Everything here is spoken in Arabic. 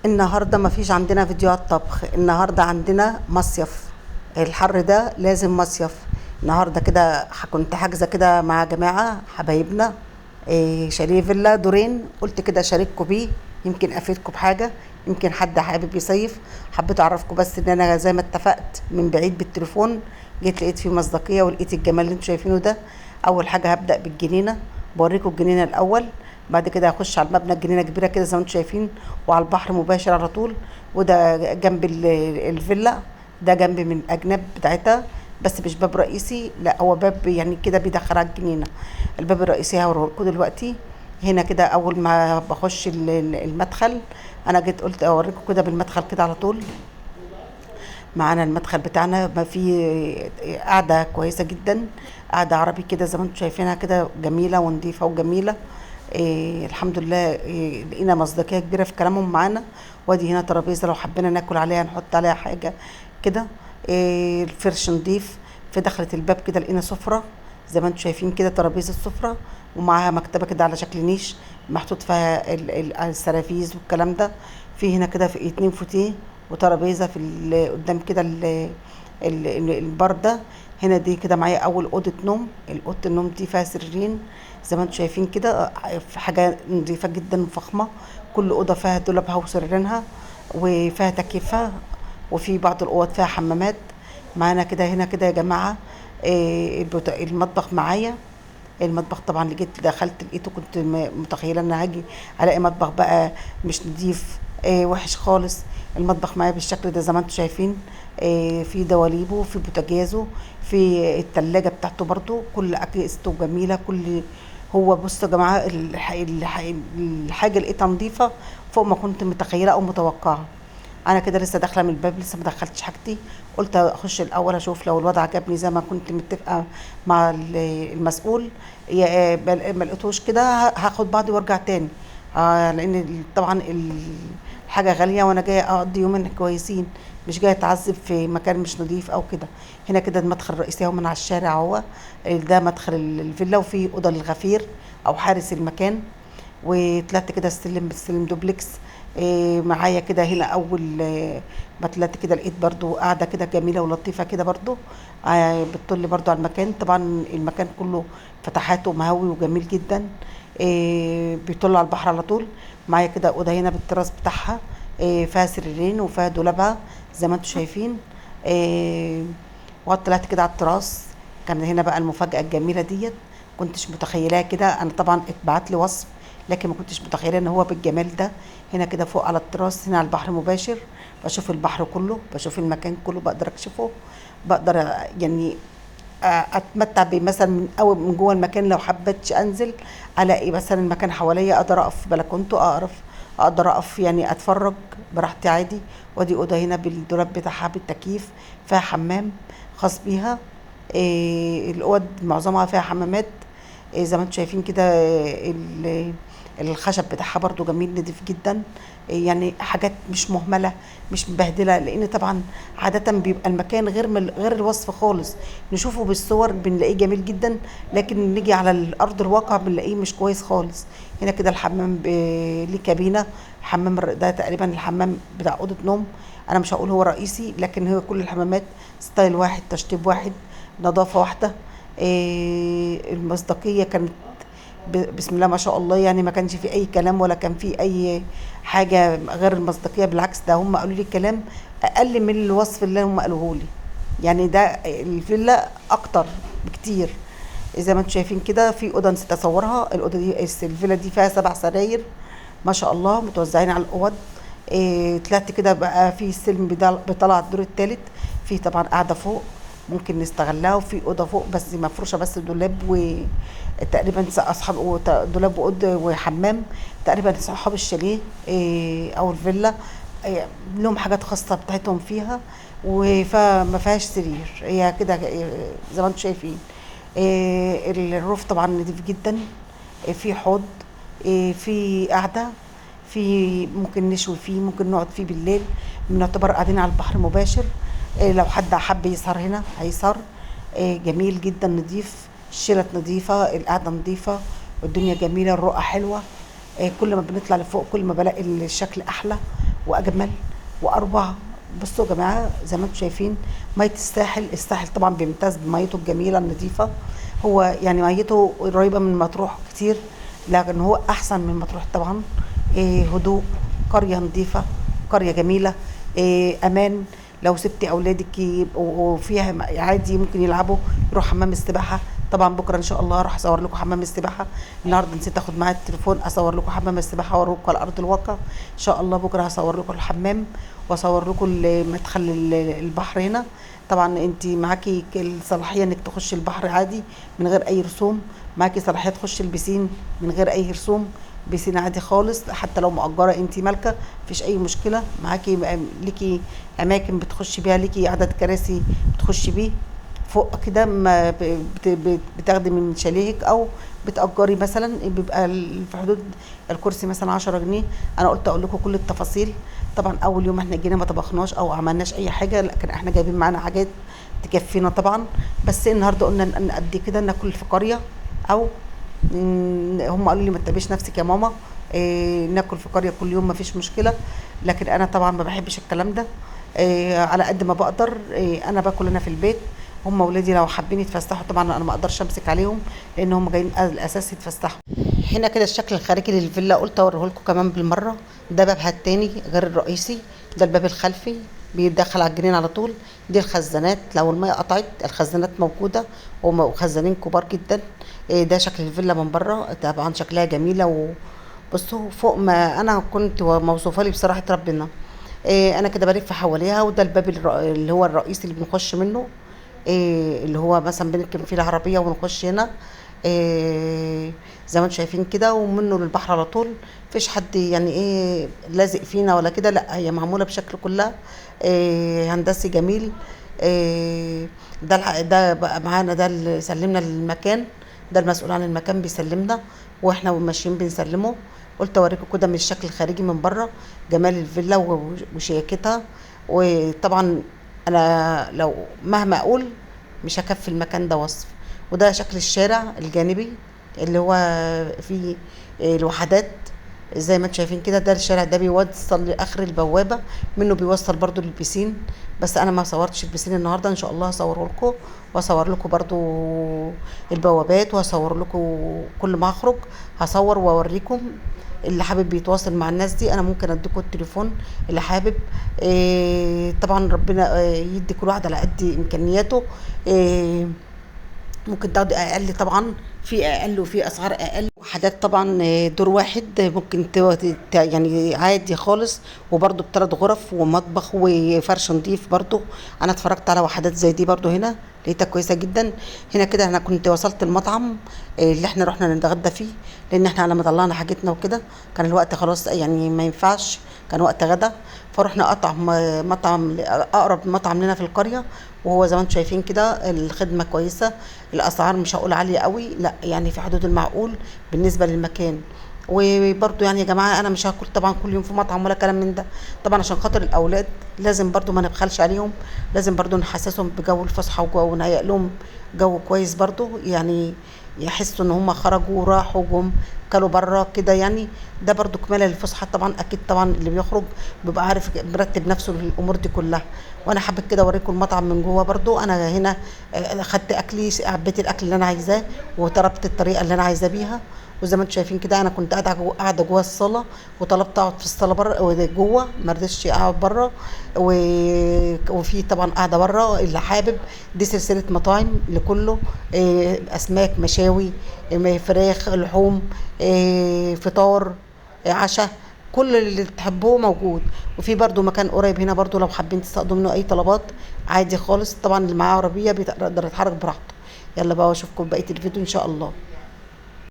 النهارده مفيش عندنا فيديوهات طبخ، النهارده عندنا مصيف. الحر ده لازم مصيف. النهارده كده كنت حاجزه كده مع جماعه حبايبنا، شاليه فيلا دورين. قلت كده اشارككم بيه، يمكن افيدكم بحاجه، يمكن حد حابب يصيف. حبيت اعرفكم بس ان انا زي ما اتفقت من بعيد بالتليفون، جيت لقيت فيه مصداقيه ولقيت الجمال اللي انتم شايفينه ده. اول حاجه هبدا بالجنينه، بوريكم الجنينه الاول. بعد كده هخش على المبنى، الجنينه كبيره كده زي ما انتم شايفين، وعلى البحر مباشر على طول. وده جنب الفيلا، ده جنب من الاجناب بتاعتها، بس مش باب رئيسي، لا هو باب يعني كده بيدخل على الجنينه. الباب الرئيسي هوريكم دلوقتي. هنا كده اول ما بخش المدخل، انا جيت قلت اوريكم كده بالمدخل كده على طول. معانا المدخل بتاعنا ما فيه، قاعدة كويسة جدا، قاعدة عربي كده زي ما انتم شايفينها كده، جميلة ونظيفة وجميلة. الحمد لله. لقينا مصداقية كبيرة في كلامهم معانا. وادي هنا ترابيزة لو حبينا ناكل عليها نحط عليها حاجة كده. الفرش نضيف. في دخلة الباب كده لقينا سفرة زي ما انتم شايفين كده، ترابيزة سفرة ومعاها مكتبة كده على شكل نيش، محطوط فيها السرافيز والكلام ده. في هنا كده في اتنين فوتيه وترابيزه في قدام كده البار ده. هنا دي كده معايا اول اوضه نوم. الاوضه النوم دي فيها سريرين زي ما انتم شايفين كده، في حاجه نظيفه جدا وفخمه. كل اوضه فيها دولابها وسريرينها وفيها تكييفها، وفي بعض الاوض فيها حمامات. معانا كده هنا كده يا جماعه. المطبخ معايا. المطبخ طبعا اللي جيت دخلت لقيته، كنت متخيله ان هاجي الاقي مطبخ بقى مش نضيف، وحش خالص. المطبخ معايا بالشكل ده زي ما انتم شايفين. في دواليبه، في بوتاجازه، في التلاجة بتاعته برضو، كل اجهزته جميله. كل هو بصوا يا جماعه، الحاجه لقيتها نظيفه فوق ما كنت متخيله او متوقعه. انا كده لسه داخله من الباب، لسه ما دخلتش حاجتي. قلت اخش الاول اشوف لو الوضع عجبني زي ما كنت متفقه مع المسؤول. ما لقيتوش كده، هاخد بعضي وارجع تاني. لان طبعا الحاجه غاليه، وانا جايه اقضي يومين كويسين، مش جايه اتعذب في مكان مش نظيف او كده. هنا كده المدخل الرئيسي اهو من على الشارع اهو. ده مدخل الفيلا، وفي اوضه للغفير او حارس المكان. وطلعت كده السلم دوبلكس. معايا كده هنا اول ما طلعت كده لقيت برضو قاعده كده جميله ولطيفه كده برضو. بتطل برضو على المكان، طبعا المكان كله فتحاته مهوي وجميل جدا. بيطل على البحر على طول. معايا كده اوضه هنا بالتراس بتاعها، فيها سريرين وفيها دولابها زي ما انتم شايفين. آه، وطلعت كده على التراس. كان هنا بقى المفاجاه الجميله ديت، كنتش متخيلاها كده. انا طبعا اتبعت لي وصف، لكن ما كنتش متخيله ان هو بالجمال ده. هنا كده فوق على التراس، هنا على البحر مباشر، بشوف البحر كله، بشوف المكان كله، بقدر اكشفه. بقدر يعني اتمتع بمثلا من او من جوه المكان. لو حبيتش انزل الاقي مثلا المكان حواليا، اقدر اقف في بلكونته، اقدر اقف يعني اتفرج براحتي عادي. وادي اوضه هنا بالدولاب بتاعها بالتكييف، فيها حمام خاص بيها. الاوض معظمها فيها حمامات. زي ما انتم شايفين كده. الخشب بتاعها برضو جميل نضيف جدا. يعني حاجات مش مهمله، مش مبهدله، لان طبعا عاده بيبقى المكان غير الوصف خالص. نشوفه بالصور بنلاقيه جميل جدا، لكن نيجي على الارض الواقع بنلاقيه مش كويس خالص. هنا كده الحمام ليه كابينه. ده تقريبا الحمام بتاع اوضه نوم. انا مش هقول هو رئيسي، لكن هو كل الحمامات ستايل واحد، تشطيب واحد، نظافه واحده. المصداقيه كانت بسم الله ما شاء الله، يعني ما كانش في اي كلام ولا كان في اي حاجه غير المصداقيه. بالعكس، ده هم قالوا لي كلام اقل من الوصف اللي هم قالوه لي. يعني ده الفيلا اكتر بكتير. زي ما انتم شايفين كده، في اوضه نسيت اصورها. الاوضه دي الفيلا دي فيها 7 سراير ما شاء الله، متوزعين على الاوض. طلعت كده بقى في السلم بيطلع الدور الثالث. في طبعا قاعده فوق ممكن نستغلها، وفي اوضه فوق بس مفروشه بس دولاب، وتقريبا اصحاب دولاب واوضه وحمام. تقريبا اصحاب الشاليه او الفيلا لهم حاجات خاصه بتاعتهم فيها. فما فيهاش سرير، هي كده زي ما انتم شايفين. الروف طبعا نضيف جدا. في حوض، في قعده، في ممكن نشوي فيه، ممكن نقعد فيه بالليل. بنعتبر قاعدين على البحر مباشر. لو حد حب يسهر هنا هيسهر. جميل جدا، نضيف، الشلت نضيفة، القعدة نضيفة، والدنيا جميلة، الرؤى حلوة. كل ما بنطلع لفوق كل ما بلاقي الشكل أحلى. واجمل واروع. بصوا يا جماعه زي ما انتم شايفين ميه الساحل طبعا بيمتاز بميته الجميله النظيفه. هو يعني ميته قريبه من مطروح كتير، لكن هو احسن من مطروح طبعا. هدوء، قريه نظيفه، قريه جميله، امان. لو سبتي اولادك يبقوا فيها عادي ممكن يلعبوا، يروحوا حمام السباحه. طبعا بكره ان شاء الله راح اصور لكم حمام السباحه. النهارده نسيت اخد معايا التليفون اصور لكم حمام السباحه واوريكم على ارض الواقع. ان شاء الله بكره هصور لكم الحمام واصور لكم مدخل البحر هنا. طبعا انت معاكي الصلاحيه انك تخشي البحر عادي من غير اي رسوم، معاكي صلاحيه تخشي البسين من غير اي رسوم، بسين عادي خالص. حتى لو مأجره انت مالكه مفيش اي مشكله، معاكي ليكي اماكن بتخشي بيها، ليكي عدد كراسي بتخشي بيه فوق كده. ما بتاخدي من شاليهك او بتأجري مثلا، بيبقى في حدود الكرسي مثلا 10 جنيه. انا قلت اقول لكم كل التفاصيل. طبعا اول يوم احنا جينا ما طبخناش او عملناش اي حاجه، لكن احنا جايبين معانا حاجات تكفينا طبعا. بس النهارده قلنا نقضي كده ناكل في قريه، او هم قالوا لي ما تتعبيش نفسك يا ماما، ناكل في قريه كل يوم ما فيش مشكله. لكن انا طبعا ما بحبش الكلام ده. على قد ما بقدر انا باكل انا في البيت. هم ولادي لو حابين يتفسحوا طبعا انا ما اقدرش امسك عليهم، لان هم جايين الاساس يتفسحوا. هنا كده الشكل الخارجي للفيلا قلت اوريه لكم كمان بالمره. ده بابها التاني غير الرئيسي، ده الباب الخلفي بيدخل على الجنين على طول. دي الخزانات لو الميه قطعت الخزانات موجوده، وخزانين كبار جدا. ده شكل الفيلا من بره، طبعا شكلها جميله. وبصوا فوق ما انا كنت موصوفه لي بصراحه ربنا. انا كده بلف حواليها، وده الباب اللي هو الرئيسي اللي بنخش منه. اللي هو مثلا بنركب فيه العربيه ونخش هنا. زي ما انتم شايفين كده، ومنه للبحر على طول. مفيش حد يعني لازق فينا ولا كده، لا هي معموله بشكل كلها هندسي جميل. ده بقى معانا، ده اللي سلمنا المكان، ده المسؤول عن المكان بيسلمنا واحنا ماشيين بنسلمه. قلت اوريكم كده من الشكل الخارجي من بره جمال الفيلا وشياكتها. وطبعا انا لو مهما اقول مش هكفي المكان ده وصف. وده شكل الشارع الجانبي اللي هو فيه الوحدات. زي ما انتم شايفين كده، ده الشارع ده بيوصل لاخر البوابه، منه بيوصل برضو للبسين. بس انا ما صورتش البسين النهارده، ان شاء الله هصوره لكم، واصور لكم برضو البوابات، وهصور لكم كل ما اخرج هصور واوريكم. اللي حابب يتواصل مع الناس دي انا ممكن اديكم التليفون اللي حابب. طبعا ربنا يدي كل واحد على قد امكانياته. ممكن تاخدي اقل طبعا، في اقل وفي اسعار اقل. وحدات طبعا دور واحد ممكن يعني عادي خالص، وبرده بثلاث غرف ومطبخ وفرش نظيف برده. انا اتفرجت على وحدات زي دي برده هنا، لقيتها كويسه جدا. هنا كده انا كنت وصلت المطعم اللي احنا رحنا نتغدى فيه، لان احنا لما طلعنا حاجتنا وكده كان الوقت خلاص يعني ما ينفعش، كان وقت غدا. فرحنا مطعم اقرب مطعم لنا في القريه. وهو زي ما انتم شايفين كده الخدمه كويسه، الاسعار مش هقول عاليه قوي، لا يعني في حدود المعقول بالنسبه للمكان. وبرضو يعني يا جماعه انا مش هاكل طبعا كل يوم في مطعم ولا كلام من ده. طبعا عشان خاطر الاولاد لازم برضو ما نبخلش عليهم، لازم برضو نحسسهم بجو الفسحه ونهيئ لهم جو كويس برضو، يعني يحسوا ان هم خرجوا وراحوا جم كلوا بره كده يعني. ده برضو كماله للفسحه طبعا. اكيد طبعا اللي بيخرج بيبقى عارف مرتب نفسه للامور دي كلها. وانا حابه كده اوريكم المطعم من جوه برضو. انا هنا خدت اكلي، عبيت الاكل اللي انا عايزاه وطلبت الطريقه اللي انا عايزاه بيها. وزي ما انتم شايفين كده انا كنت قاعده جوه الصاله، وطلبت اقعد في الصاله بره جوه، ما رضيتش اقعد بره. وفي طبعا قاعده بره اللي حابب. دي سلسله مطاعم لكله، اسماك، مشاوي، فراخ، لحوم، فطار، عشاء، كل اللي تحبوه موجود. وفي برضو مكان قريب هنا برضو لو حابين تستخدموا منه اي طلبات عادي خالص. طبعا اللي معاه عربيه بيقدر يتحرك براحته. يلا بقى واشوفكم بقيه الفيديو ان شاء الله.